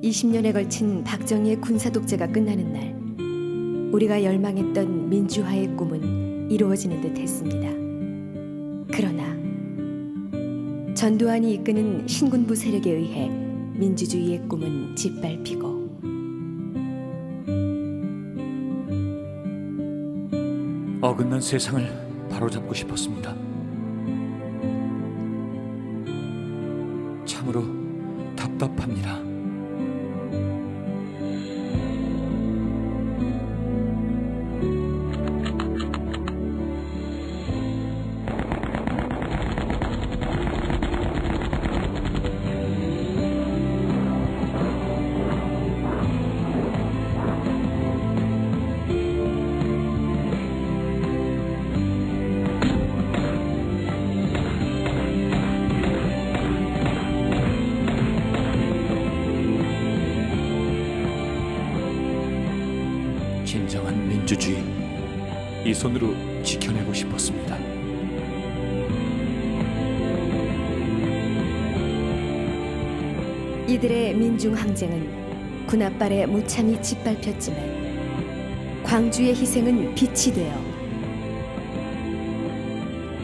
20년에 걸친 박정희의 군사 독재가 끝나는 날, 우리가 열망했던 민주화의 꿈은 이루어지는 듯 했습니다. 그러나 전두환이 이끄는 신군부 세력에 의해 민주주의의 꿈은 짓밟히고 어긋난 세상을 바로잡고 싶었습니다. 참으로 답답합니다. 진정한 민주주의, 이 손으로 지켜내고 싶었습니다. 이들의 민중항쟁은 군합발에 무참히 짓밟혔지만 광주의 희생은 빛이 되어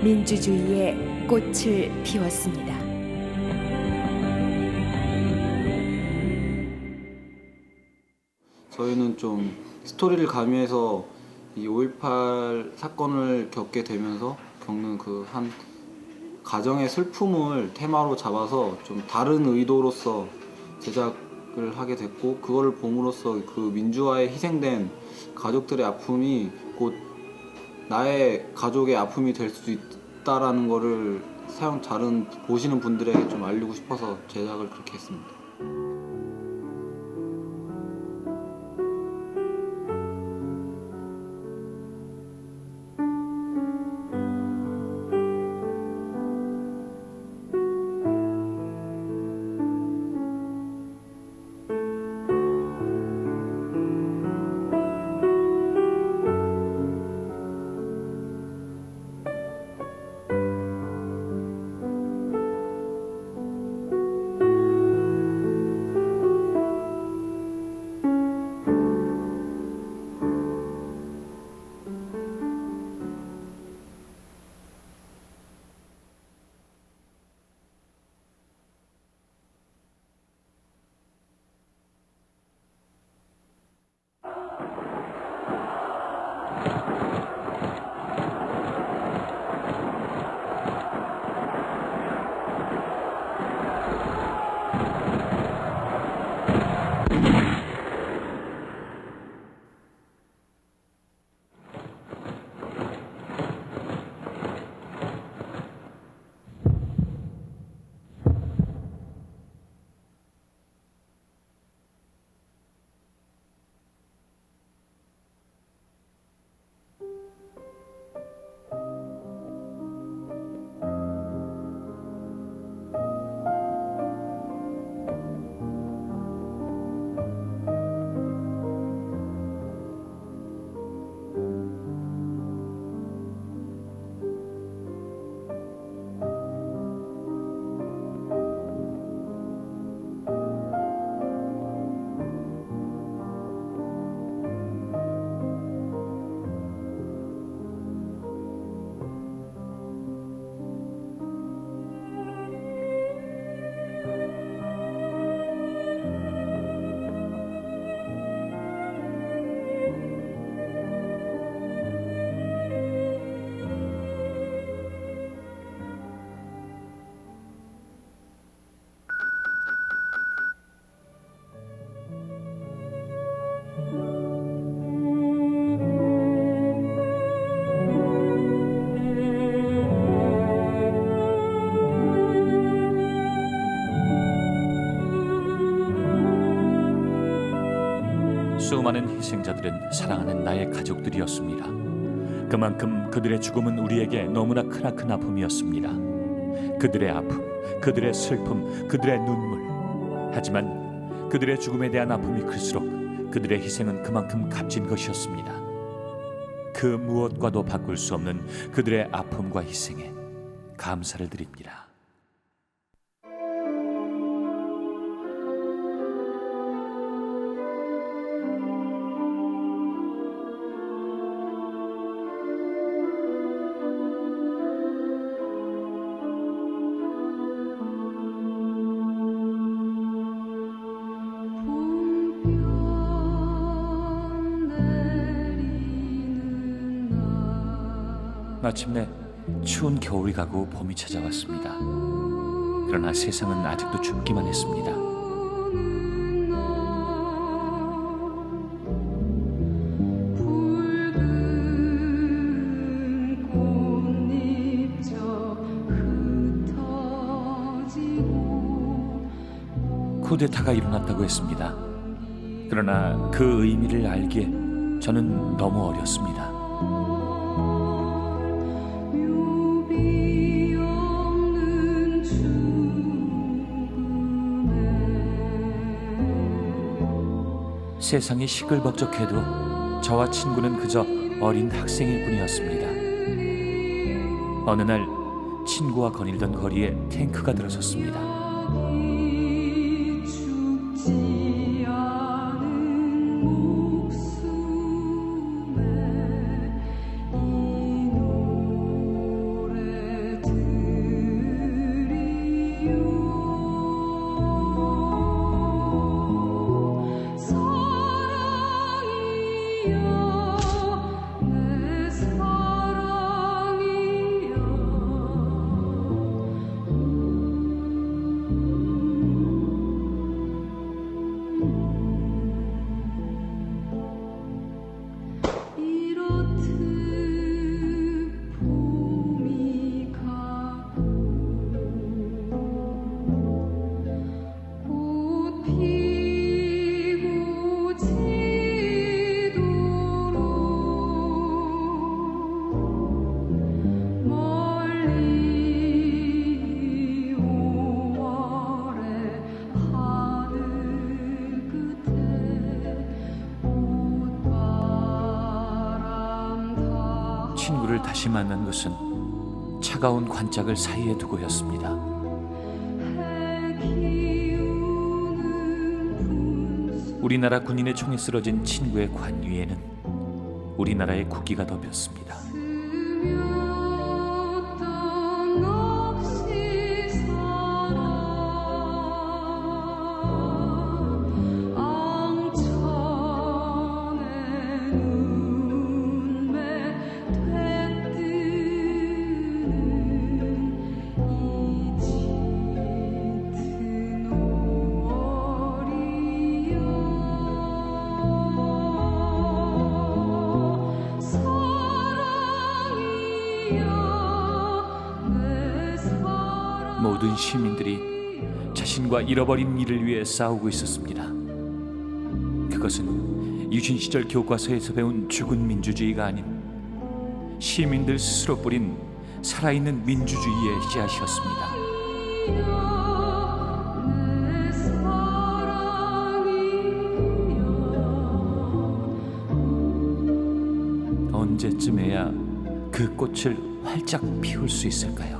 민주주의의 꽃을 피웠습니다. 저희는 좀 스토리를 가미해서 이 5.18 사건을 겪게 되면서 겪는 그 한 가정의 슬픔을 테마로 잡아서 좀 다른 의도로서 제작을 하게 됐고, 그거를 봄으로써 그 민주화에 희생된 가족들의 아픔이 곧 나의 가족의 아픔이 될 수 있다라는 거를 다른 보시는 분들에게 좀 알리고 싶어서 제작을 그렇게 했습니다. 수많은 희생자들은 사랑하는 나의 가족들이었습니다. 그만큼 그들의 죽음은 우리에게 너무나 크나큰 아픔이었습니다. 그들의 아픔, 그들의 슬픔, 그들의 눈물. 하지만 그들의 죽음에 대한 아픔이 클수록 그들의 희생은 그만큼 값진 것이었습니다. 그 무엇과도 바꿀 수 없는 그들의 아픔과 희생에 감사를 드립니다. 마침내 추운 겨울이 가고 봄이 찾아왔습니다. 그러나 세상은 아직도 춥기만 했습니다. 쿠데타가 일어났다고 했습니다. 그러나 그 의미를 알기에 저는 너무 어렸습니다. 세상이 시끌벅적해도 저와 친구는 그저 어린 학생일 뿐이었습니다. 어느 날 친구와 거닐던 거리에 탱크가 들어섰습니다. 친구를 다시 만난 것은 차가운 관짝을 사이에 두고였습니다. 우리나라 군인의 총에 쓰러진 친구의 관 위에는 우리나라의 국기가 덮였습니다. 모든 시민들이 자신과 잃어버린 일을 위해 싸우고 있었습니다. 그것은 유신 시절 교과서에서 배운 죽은 민주주의가 아닌 시민들 스스로 뿌린 살아있는 민주주의의 씨앗이었습니다. 언제쯤에야 그 꽃을 활짝 피울 수 있을까요?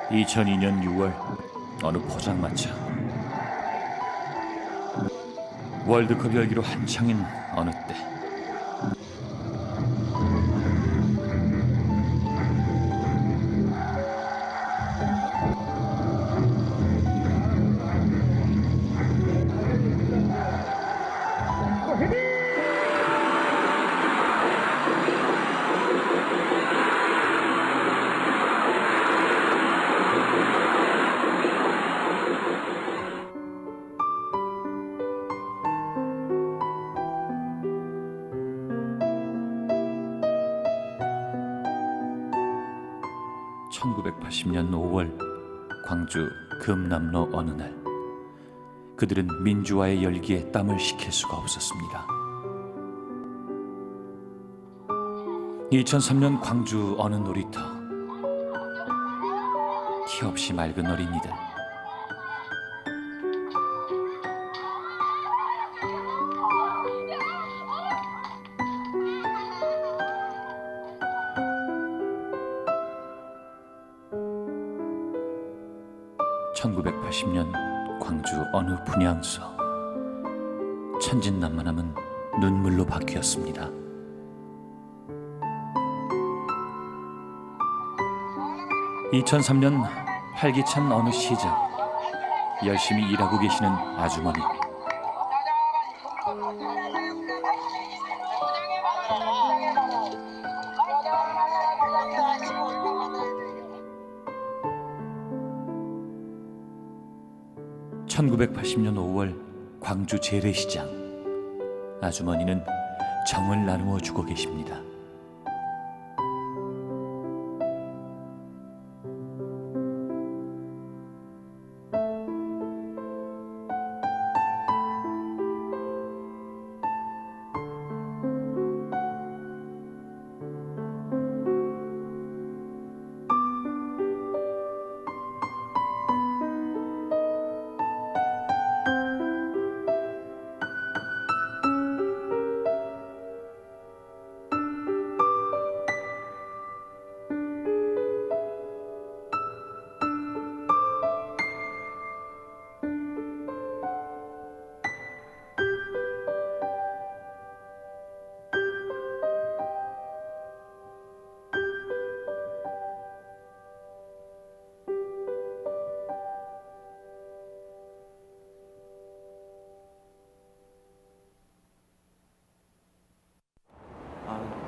(2002년 6월) 어느 포장마차. 월드컵 열기로 한창인 어느 때 (1980년 5월) 광주 금남로 어느 날 그들은 민주화의 열기에 땀을 식힐 수가 없었습니다. 2003년 광주 어느 놀이터. 티 없이 맑은 어린이들. (1980년) 광주 어느 분향소. 천진난만함은 눈물로 바뀌었습니다. (2003년) 활기찬 어느 시장. 열심히 일하고 계시는 아주머니. (1980년 5월) 광주 재래시장. 아주머니는 정을 나누어 주고 계십니다.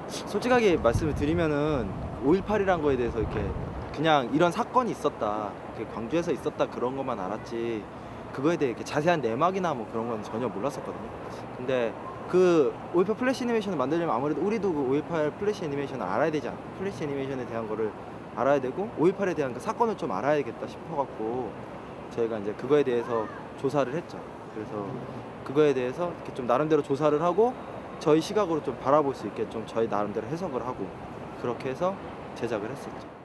솔직하게 말씀을 드리면은 5.18이란 거에 대해서 이렇게 그냥 이런 사건이 있었다, 이렇게 광주에서 있었다 그런 것만 알았지 그거에 대해 이렇게 자세한 내막이나 뭐 그런 건 전혀 몰랐었거든요. 근데 그 5.18 플래시 애니메이션을 만들려면 아무래도 우리도 그 5.18 플래시 애니메이션을 알아야 되지 않아. 플래시 애니메이션에 대한 거를 알아야 되고 5.18에 대한 그 사건을 좀 알아야겠다 싶어갖고 저희가 이제 그거에 대해서 조사를 했죠. 그래서 그거에 대해서 이렇게 좀 나름대로 조사를 하고 저희 시각으로 좀 바라볼 수 있게 좀 저희 나름대로 해석을 하고 그렇게 해서 제작을 했었죠.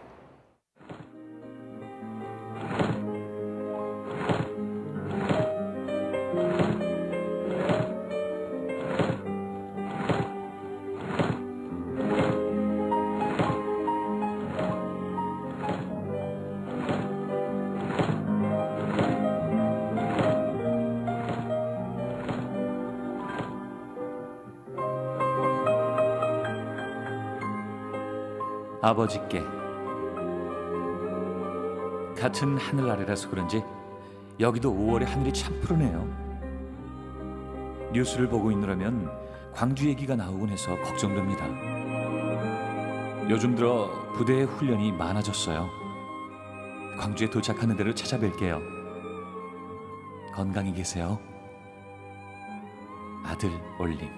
아버지께. 같은 하늘 아래라서 그런지 여기도 5월의 하늘이 참 푸르네요. 뉴스를 보고 있느라면 광주 얘기가 나오곤 해서 걱정됩니다. 요즘 들어 부대의 훈련이 많아졌어요. 광주에 도착하는 대로 찾아뵐게요. 건강히 계세요. 아들 올림.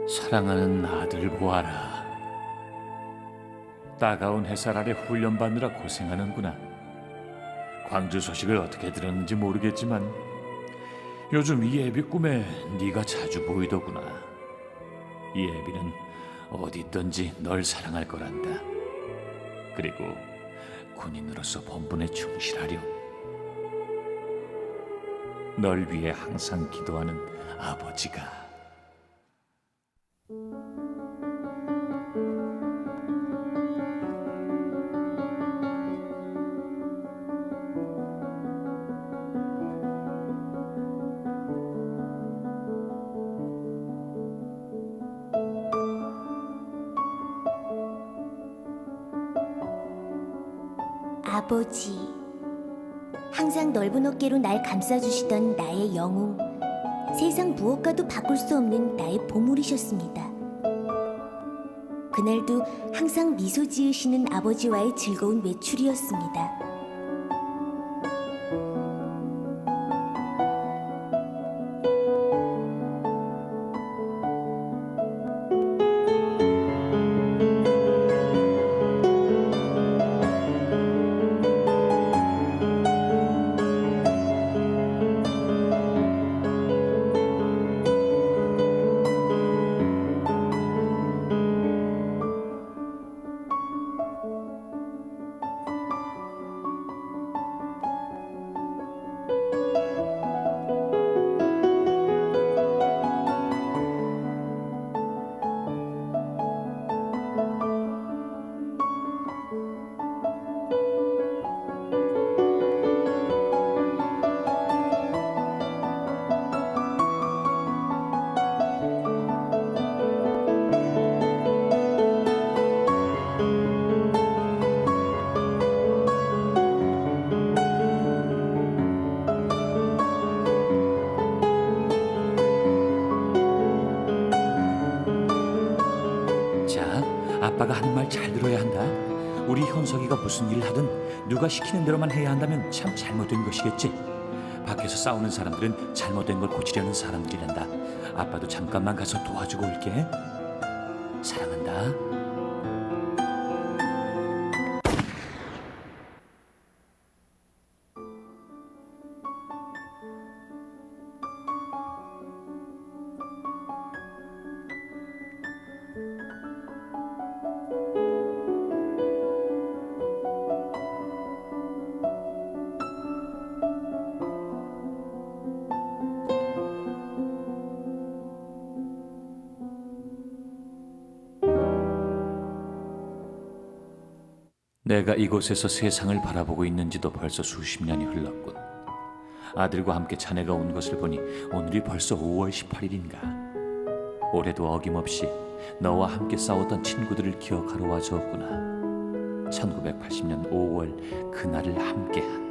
사랑하는 아들 보아라. 따가운 햇살 아래 훈련받느라 고생하는구나. 광주 소식을 어떻게 들었는지 모르겠지만 요즘 이 애비 꿈에 네가 자주 보이더구나. 이 애비는 어디 있든지 널 사랑할 거란다. 그리고 군인으로서 본분에 충실하렴. 널 위해 항상 기도하는 아버지가. 아버지, 항상 넓은 어깨로 날 감싸주시던 나의 영웅, 세상 무엇과도 바꿀 수 없는 나의 보물이셨습니다. 그날도 항상 미소 지으시는 아버지와의 즐거운 외출이었습니다. 자, 아빠가 하는 말 잘 들어야 한다. 우리 현석이가 무슨 일을 하든 누가 시키는 대로만 해야 한다면 참 잘못된 것이겠지. 밖에서 싸우는 사람들은 잘못된 걸 고치려는 사람들이란다. 아빠도 잠깐만 가서 도와주고 올게. 사랑한다. 내가 이곳에서 세상을 바라보고 있는지도 벌써 수십 년이 흘렀군. 아들과 함께 자네가 온 것을 보니 오늘이 벌써 5월 18일인가. 올해도 어김없이 너와 함께 싸웠던 친구들을 기억하러 와주었구나. 1980년 5월 그날을 함께한.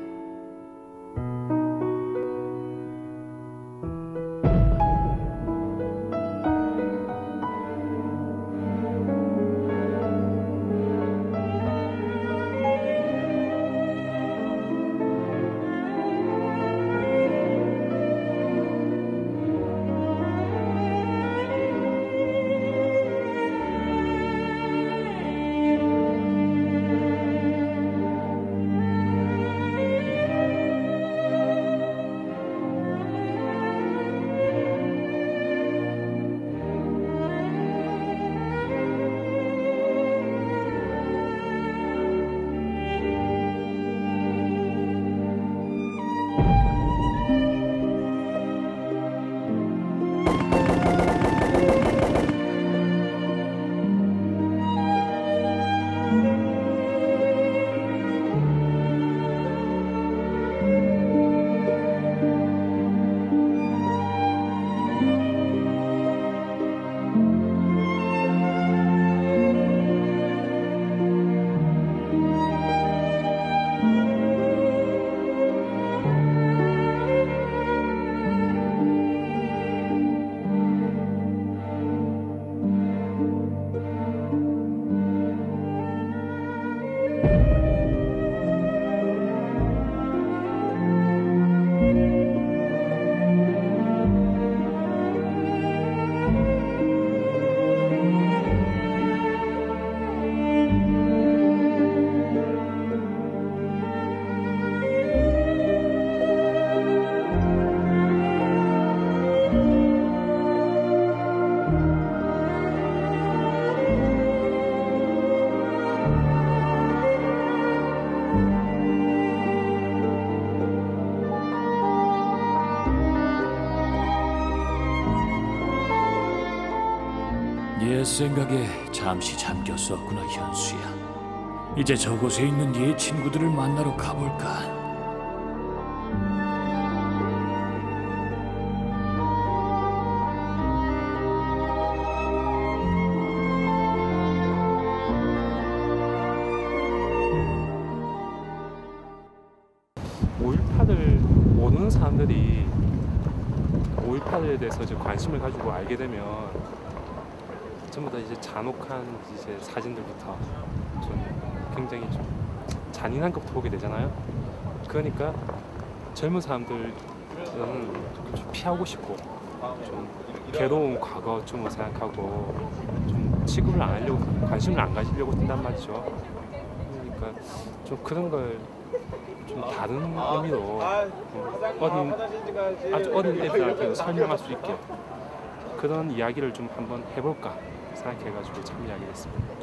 옛 생각에 잠시 잠겼었구나, 현수야. 이제 저곳에 있는 네 친구들을 만나러 가볼까? 사람들이 5.18에 대해서 이제 관심을 가지고 알게 되면 전부 다 이제 잔혹한 이제 사진들부터 좀 굉장히 좀 잔인한 것부터 보게 되잖아요. 그러니까 젊은 사람들은 좀 피하고 싶고 좀 괴로운 과거쯤을 생각하고 좀 취급을 안 하려고 관심을 안 가지려고 든단 말이죠. 그러니까 좀 그런 걸 좀 다른 의미로 아주 어린 애들한테 설명할 수 있게 그런 이야기를 좀 한번 해볼까 생각해가지고 참여하게 됐습니다.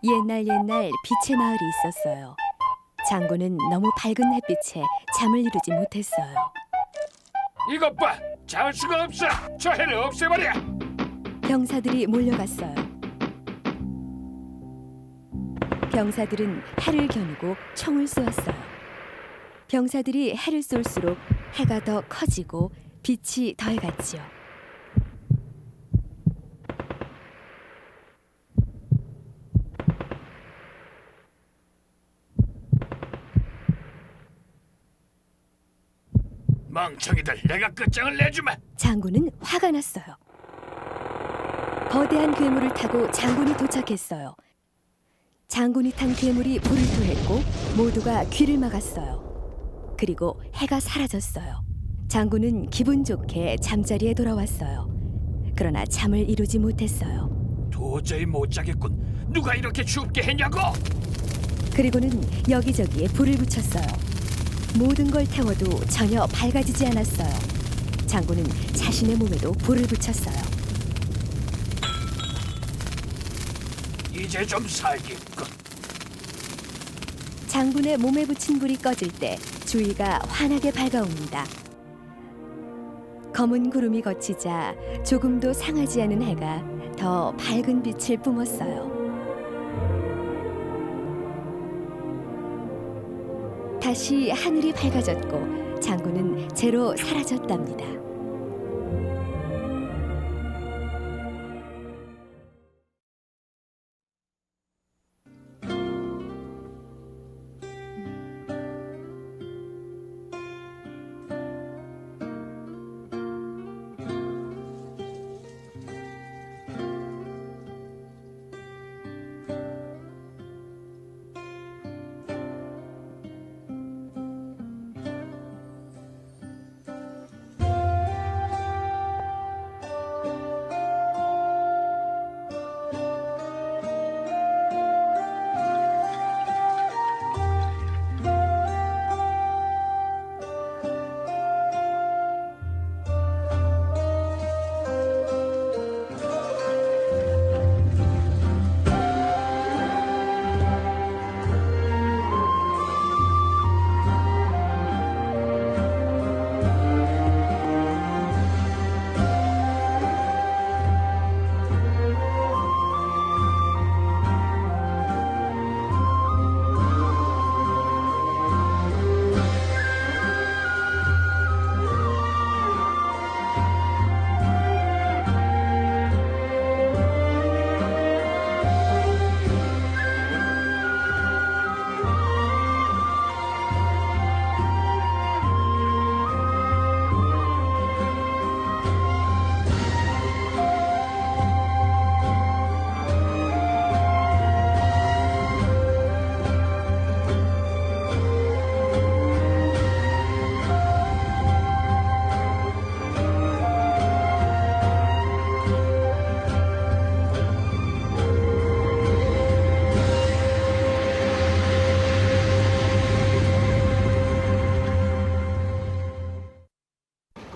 옛날 빛의 마을이 있었어요. 장군은 너무 밝은 햇빛에 잠을 이루지 못했어요. 이것 봐! 잡을 수가 없어! 저 해를 없애버려! 병사들이 몰려갔어요. 병사들은 해를 겨누고 총을 쏘았어요. 병사들이 해를 쏠수록 해가 더 커지고 빛이 더해갔지요. 멍청이들, 내가 끝장을 내주마! 장군은 화가 났어요. 거대한 괴물을 타고 장군이 도착했어요. 장군이 탄 괴물이 불을 토했고 모두가 귀를 막았어요. 그리고 해가 사라졌어요. 장군은 기분 좋게 잠자리에 돌아왔어요. 그러나 잠을 이루지 못했어요. 도저히 못 자겠군. 누가 이렇게 춥게 했냐고! 그리고는 여기저기에 불을 붙였어요. 모든 걸 태워도 전혀 밝아지지 않았어요. 장군은 자신의 몸에도 불을 붙였어요. 이제 좀 살겠군. 장군의 몸에 붙인 불이 꺼질 때 주위가 환하게 밝아옵니다. 검은 구름이 걷히자 조금도 상하지 않은 해가 더 밝은 빛을 뿜었어요. 다시 하늘이 밝아졌고 장군은 제로 사라졌답니다.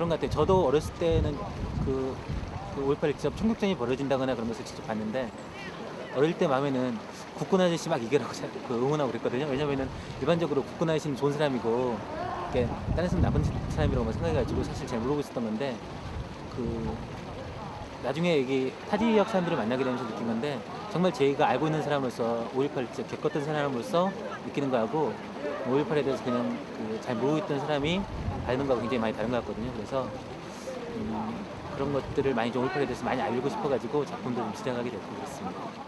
그런 것 같아요. 저도 어렸을 때는 그 5.18 직접 총격전이 벌어진다거나 그런 것을 직접 봤는데 어릴 때 마음에는 국군 아저씨 막 이겨라고 응원하고 그랬거든요. 왜냐면은 일반적으로 국군 아저씨는 좋은 사람이고 이렇게 다른 사람 나쁜 사람이라고 생각해가지고 사실 잘 모르고 있었던 건데 그 나중에 여기 타지역 사람들을 만나게 되면서 느낀 건데 정말 저희가 알고 있는 사람으로서 5.18 직접 겪었던 사람으로서 느끼는 거하고 5.18에 대해서 그냥 잘 모르고 있던 사람이 다른 거하고 굉장히 많이 다른 것 같거든요. 그래서 그런 것들을 많이 좀 5.18에 대해서 많이 알고 싶어가지고 작품도 좀 시작하게 됐고 그렇습니다.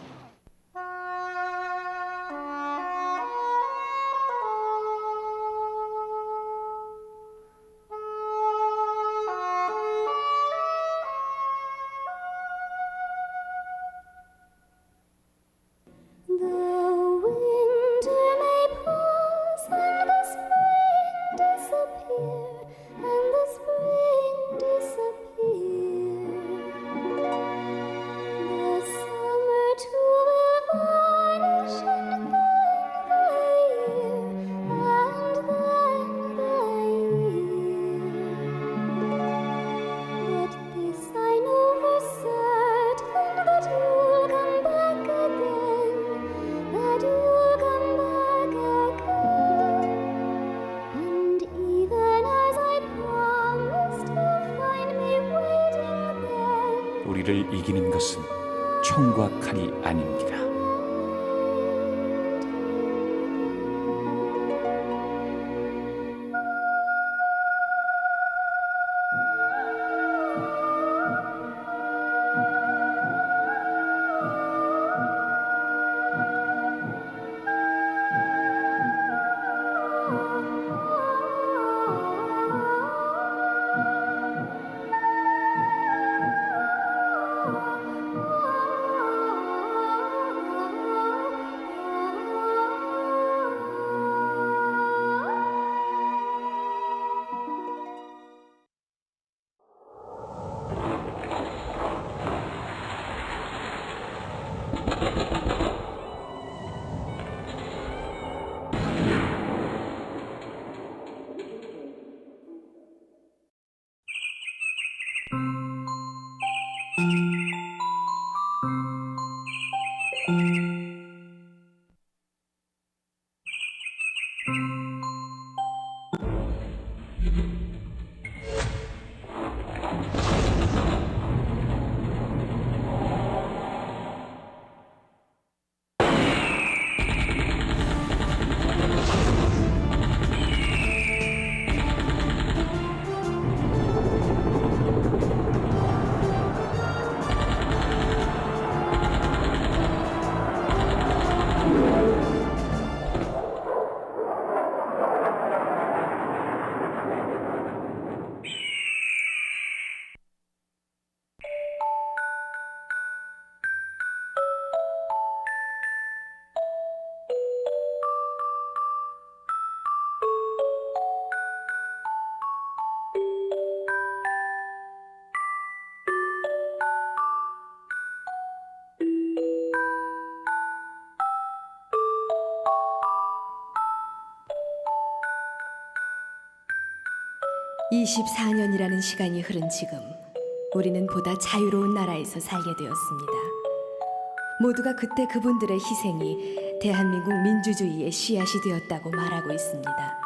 우리를 이기는 것은 총과 칼이 아닙니다. (24년이라는) 시간이 흐른 지금 우리는 보다 자유로운 나라에서 살게 되었습니다. 모두가 그때 그분들의 희생이 대한민국 민주주의의 씨앗이 되었다고 말하고 있습니다.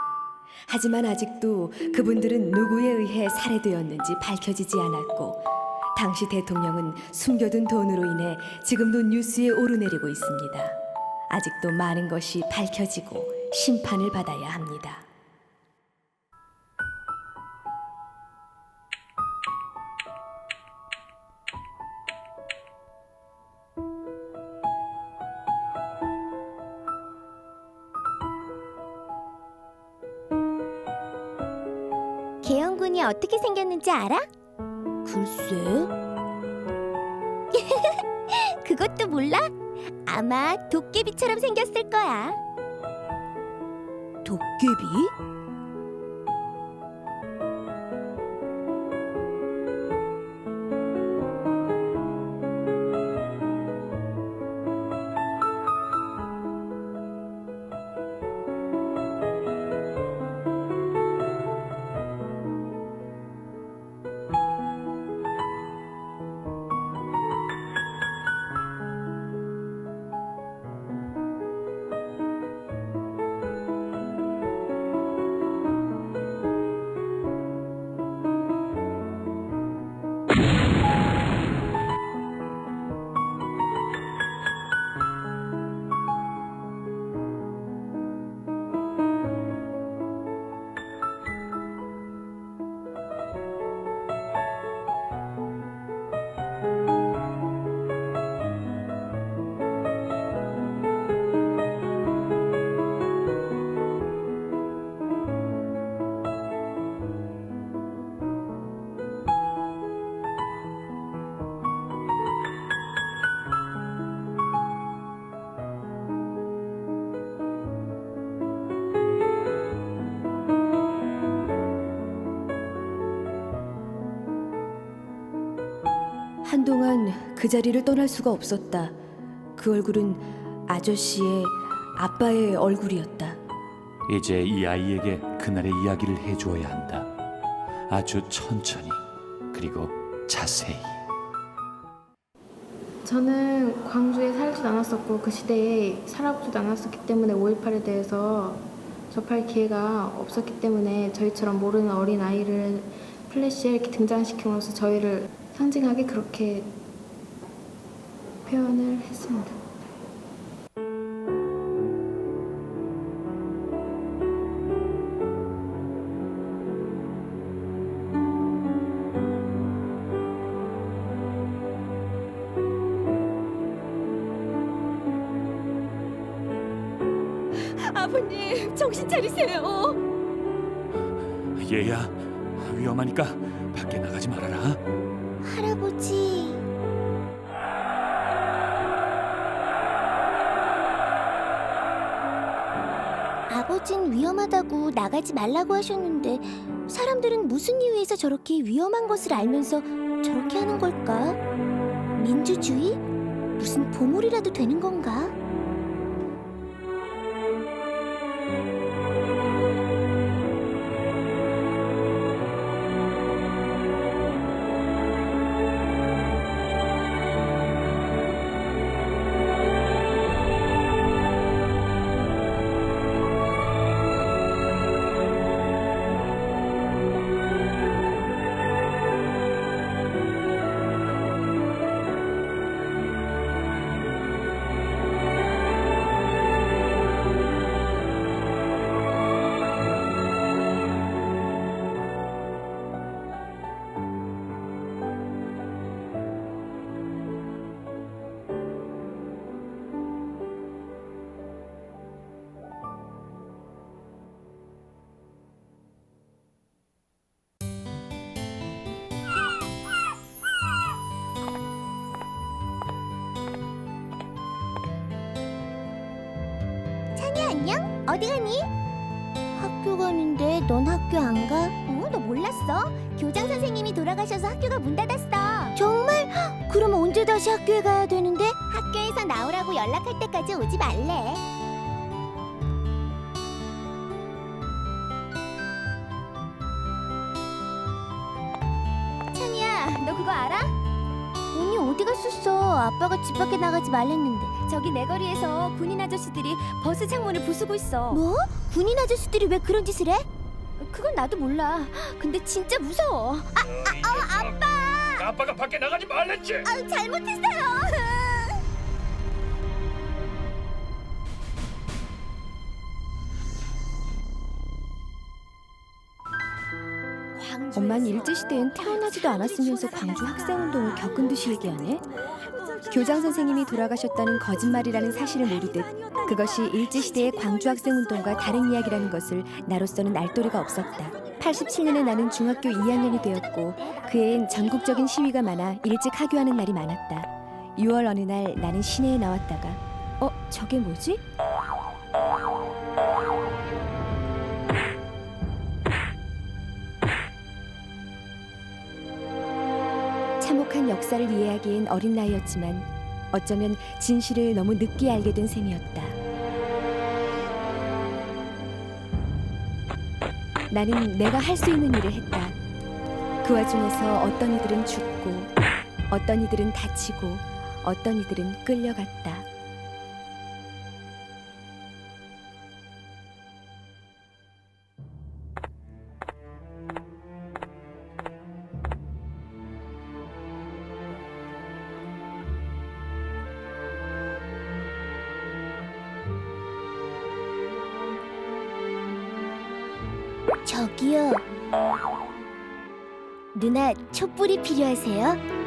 하지만 아직도 그분들은 누구에 의해 살해되었는지 밝혀지지 않았고 당시 대통령은 숨겨둔 돈으로 인해 지금도 뉴스에 오르내리고 있습니다. 아직도 많은 것이 밝혀지고 심판을 받아야 합니다. 계엄군이 어떻게 생겼는지 알아? 글쎄, 그것도 몰라? 아마 도깨비처럼 생겼을 거야. 도깨비? 한동안 그 자리를 떠날 수가 없었다. 그 얼굴은 아저씨의 아빠의 얼굴이었다. 이제 이 아이에게 그날의 이야기를 해주어야 한다. 아주 천천히 그리고 자세히. 저는 광주에 살지도 않았었고 그 시대에 살아보지도 않았었기 때문에 5.18에 대해서 접할 기회가 없었기 때문에 저희처럼 모르는 어린 아이를 플래시에 이렇게 등장시킴으로써 저희를 상징하게 그렇게 표현을 했습니다. 아버님, 정신 차리세요. 얘야, 위험하니까 밖에 나가지 말아라. 할아버지. 아버진 위험하다고 나가지 말라고 하셨는데 사람들은 무슨 이유에서 저렇게 위험한 것을 알면서 저렇게 하는 걸까? 민주주의? 무슨 보물이라도 되는 건가? 안녕? 어디 가니? 학교 가는데 넌 학교 안 가? 너 몰랐어? 교장 선생님이 돌아가셔서 학교가 문 닫았어. 정말? 그럼 언제 다시 학교에 가야 되는데? 학교에서 나오라고 연락할 때까지 오지 말래. 찬이야, 너 그거 알아? 언니 어디 갔었어? 아빠가 집 밖에 나가지 말랬는데. 저기 내 거리에서 군인 아저씨들이 버스 창문을 부수고 있어. 뭐? 군인 아저씨들이 왜 그런 짓을 해? 그건 나도 몰라. 근데 진짜 무서워. 아빠! 아빠가 밖에 나가지 말랬지. 잘못했어요. 엄만 일제시대엔 태어나지도 않았으면서 광주 학생운동을 겪은 듯이 얘기하네. 교장 선생님이 돌아가셨다는 거짓말이라는 사실을 모르듯 그것이 일제시대의 광주 학생운동과 다른 이야기라는 것을 나로서는 알 도리가 없었다. 87년에 나는 중학교 2학년이 되었고 그 해엔 전국적인 시위가 많아 일찍 하교하는 날이 많았다. 6월 어느 날 나는 시내에 나왔다가 저게 뭐지? 참혹한 역사를 이해하기엔 어린 나이였지만 어쩌면 진실을 너무 늦게 알게 된 셈이었다. 나는 내가 할 수 있는 일을 했다. 그 와중에서 어떤 이들은 죽고 어떤 이들은 다치고 어떤 이들은 끌려갔다. 저기요. 누나 촛불이 필요하세요?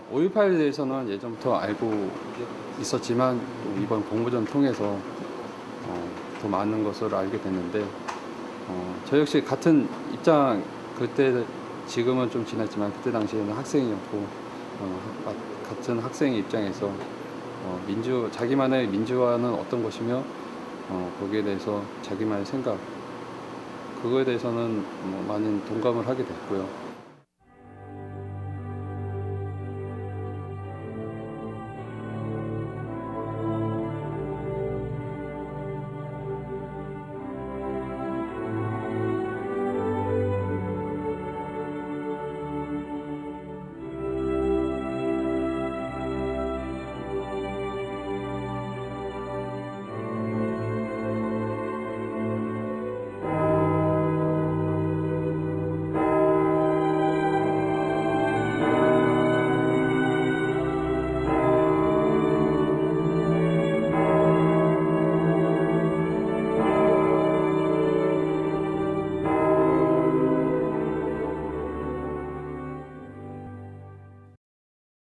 (5.18) 대해서는 예전부터 알고 있었지만 또 이번 공모전 통해서 더 많은 것을 알게 됐는데 저 역시 같은 입장, 그때 지금은 좀 지났지만 그때 당시에는 학생이었고 같은 학생의 입장에서 자기만의 민주화는 어떤 것이며 거기에 대해서 자기만의 생각, 그거에 대해서는 많은 동감을 하게 됐고요.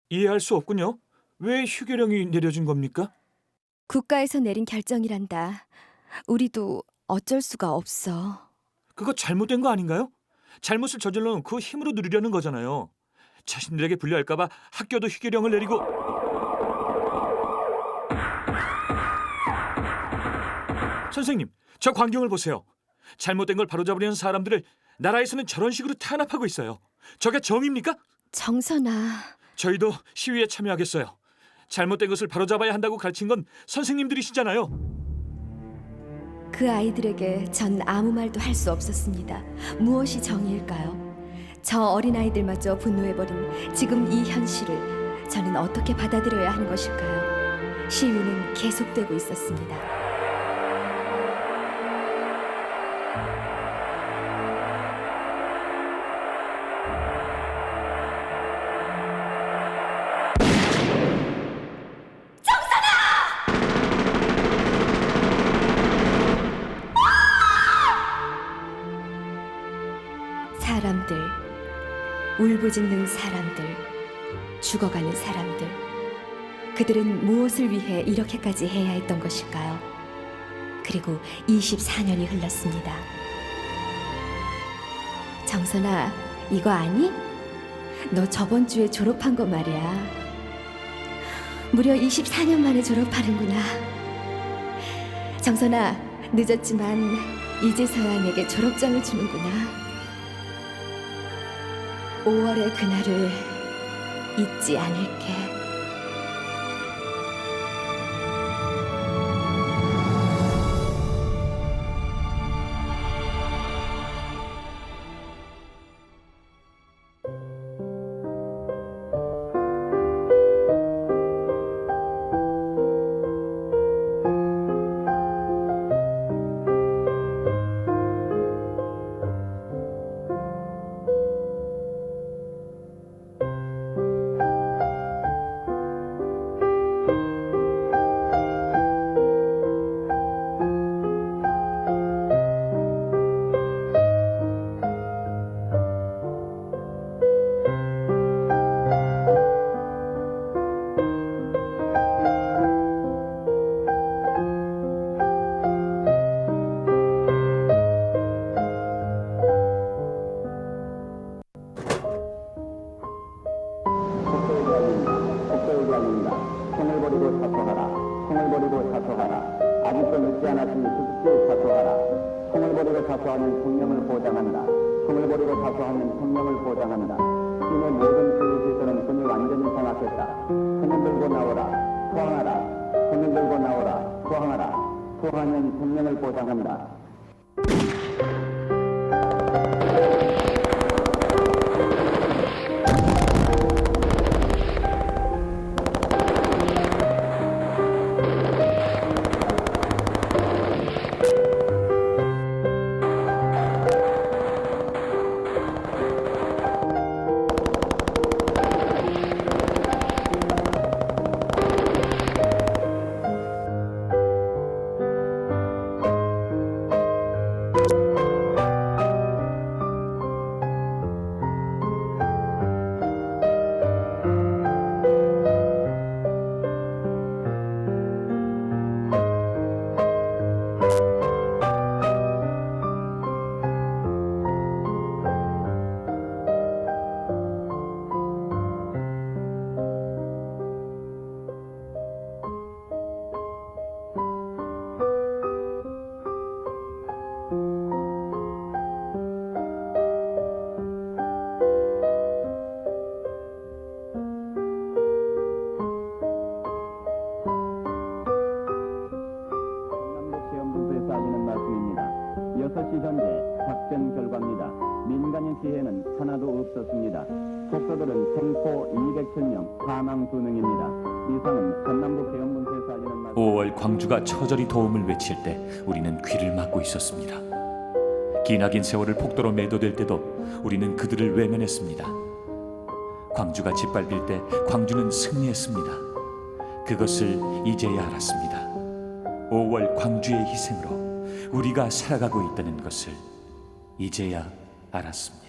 이해할 수 없군요. 왜 휴교령이 내려진 겁니까? 국가에서 내린 결정이란다. 우리도 어쩔 수가 없어. 그거 잘못된 거 아닌가요? 잘못을 저질러 그 힘으로 누리려는 거잖아요. 자신들에게 불리할까 봐 학교도 휴교령을 내리고. 선생님, 저 광경을 보세요. 잘못된 걸 바로잡으려는 사람들을 나라에서는 저런 식으로 탄압하고 있어요. 저게 정입니까? 정선아, 저희도 시위에 참여하겠어요. 잘못된 것을 바로잡아야 한다고 가르친 건 선생님들이시잖아요. 그 아이들에게 전 아무 말도 할 수 없었습니다. 무엇이 정의일까요? 저 어린아이들마저 분노해버린 지금 이 현실을 저는 어떻게 받아들여야 하는 것일까요? 시위는 계속되고 있었습니다. 사람들, 울부짖는 사람들, 죽어가는 사람들, 그들은 무엇을 위해 이렇게까지 해야 했던 것일까요? 그리고 24년이 흘렀습니다. 정선아, 이거 아니? 너 저번 주에 졸업한 거 말이야. 무려 24년 만에 졸업하는구나. 정선아, 늦었지만 이제서야 내게 졸업장을 주는구나. 5월의 그날을 잊지 않을게. 총을 버리고 사퇴하라. 총을 버리고 사퇴하라. 아직도 늦지 않았으니 즉시 사퇴하라. 총을 버리고 사퇴하면 생명을 보장한다. 총을 버리고 사퇴하면 생명을 보장한다. 시내 모든 교육시설은 군이 완전히 장악했다. 손을 들고 나오라. 투항하라. 손을 들고 나오라. 투항하라. 투항하면 생명을 보장한다. 6시 현재 작전 결과입니다. 민간인 피해는 하나도 없었습니다. 폭도들은 생포 207명, 사망 2명입니다. 이상은 전남북 계엄문체사진은 5월 광주가 처절히 도움을 외칠 때 우리는 귀를 막고 있었습니다. 기나긴 세월을 폭도로 매도될 때도 우리는 그들을 외면했습니다. 광주가 짓밟힐 때 광주는 승리했습니다. 그것을 이제야 알았습니다. 5월 광주의 희생으로 우리가 살아가고 있다는 것을 이제야 알았습니다.